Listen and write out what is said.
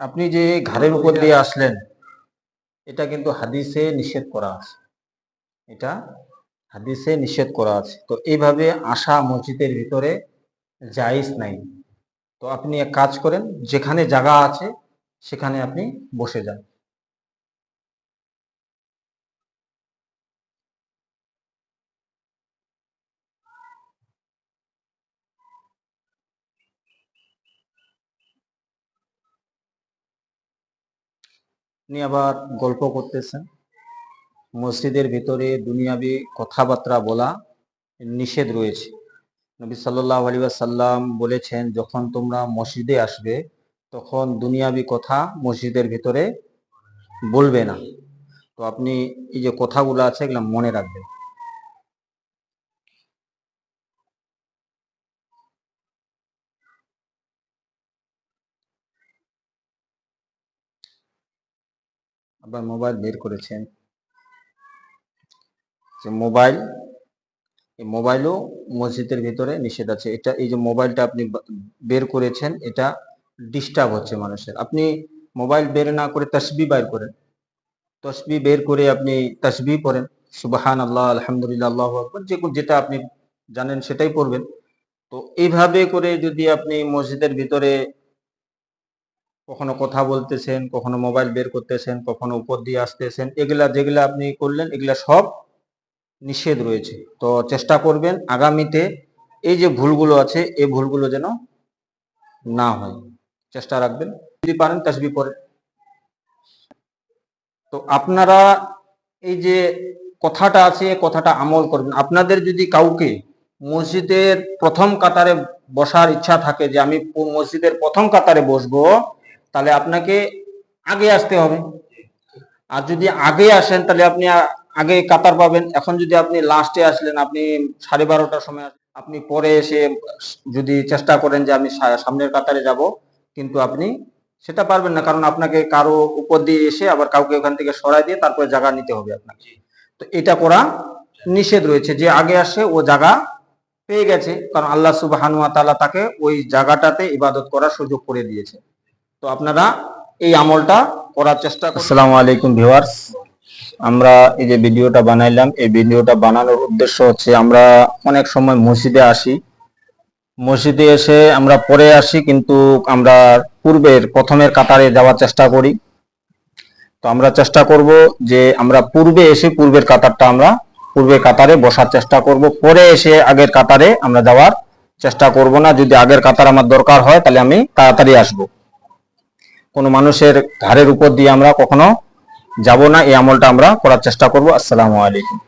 আপনি যে ঘাড়ের উপর দিয়ে আসলেন, এটা কিন্তু হাদিসে নিষেধ করা আছে। এটা হাদিসে নিষেধ করা আছে। তো এইভাবে আসা মসজিদের ভিতরে জায়েজ নাই। তো আপনি এক কাজ করেন, যেখানে জায়গা আছে সেখানে আপনি বসে যান। আপনি আবার গল্প করতেছেন। মসজিদের ভিতরে দুনিয়াবি কথাবার্তা বলা নিষেধ রয়েছে। নবী সাল্লাল্লাহু আলাইহি ওয়াসাল্লাম বলেছেন, যখন তোমরা মসজিদে আসবে তখন দুনিয়াবি কথা মসজিদের ভিতরে বলবে না। তো আপনি এই যে কথাগুলো আছে এগুলো মনে রাখবেন। আবার মোবাইল বের করেছেন, যে মোবাইল, এই মোবাইলও মসজিদের ভিতরে নিষেধ আছে। এটা এই যে মোবাইলটা আপনি বের করেছেন, এটা ডিস্টার্ব হচ্ছে মানুষের। আপনি মোবাইল বের না করে তাসবিহ বের করেন। তাসবিহ বের করে আপনি তাসবিহ পড়েন, সুবহানাল্লাহ, আলহামদুলিল্লাহ, আল্লাহু আকবার, যেটা আপনি জানেন সেটাই পড়বেন। তো এইভাবে করে যদি আপনি মসজিদের ভিতরে কখনো কথা বলতেছেন, কখনো মোবাইল বের করতেছেন, কখনো উপর দিয়ে আসতেছেন, এগুলা যেগুলা আপনি করলেন এগুলা সব নিষেধ রয়েছে। তো চেষ্টা করবেন আগামীতে এই যে ভুলগুলো আছে এই ভুলগুলো যেন না হয়, চেষ্টা রাখবেন। যদি পারেন তাসবিহ পড়েন। তো আপনারা এই যে কথাটা আছে কথাটা আমল করবেন। আপনাদের যদি কাউকে মসজিদের প্রথম কাতারে বসার ইচ্ছা থাকে, যে আমি মসজিদের প্রথম কাতারে বসবো, তাহলে আপনাকে আগে আসতে হবে। আর যদি আগে আসেন তাহলে আপনি আগে কাতার পাবেন। এখন যদি আপনি লাস্টে আসলেন, আপনি 12:30টার সময় আপনি পরে এসে যদি চেষ্টা করেন যে আমি সামনের কাতারে যাব, কিন্তু আপনি সেটা পারবেন না, কারণ আপনাকে কারো উপর দিয়ে এসে আবার কাউকে ওখান থেকে সরাই দিয়ে তারপরে জায়গা নিতে হবে আপনাকে। তো এটা করা নিষেধ রয়েছে। যে আগে আসে ও জায়গা পেয়ে গেছে, কারণ আল্লাহ সুবহানাহু ওয়া তাআলা তাকে ওই জায়গাটাতে ইবাদত করার সুযোগ করে দিয়েছে। তো আপনারা এই আমলটা করার চেষ্টা করুন। আসসালামু আলাইকুম ভিউয়ার্স, আমরা এই যে ভিডিওটা বানাইলাম, এই ভিডিওটা বানানোর উদ্দেশ্য হচ্ছে, আমরা অনেক সময় মসজিদে আসি, মসজিদে এসে আমরা পরে আসি, কিন্তু আমরা প্রথমের কাতারে যাওয়ার চেষ্টা করি। তো আমরা চেষ্টা করব যে আমরা পূর্বে এসে পূর্বের কাতারে বসার চেষ্টা করব, পরে এসে আগের কাতারে আমরা যাওয়ার চেষ্টা করব না। যদি আগের কাতার আমার দরকার হয় তাহলে আমি তাড়াতাড়ি আসব। কোনো মানুষের ঘাড়ের উপর দিয়ে আমরা কখনো যাব না। এই আমলটা আমরা করার চেষ্টা করব। আসসালামু আলাইকুম।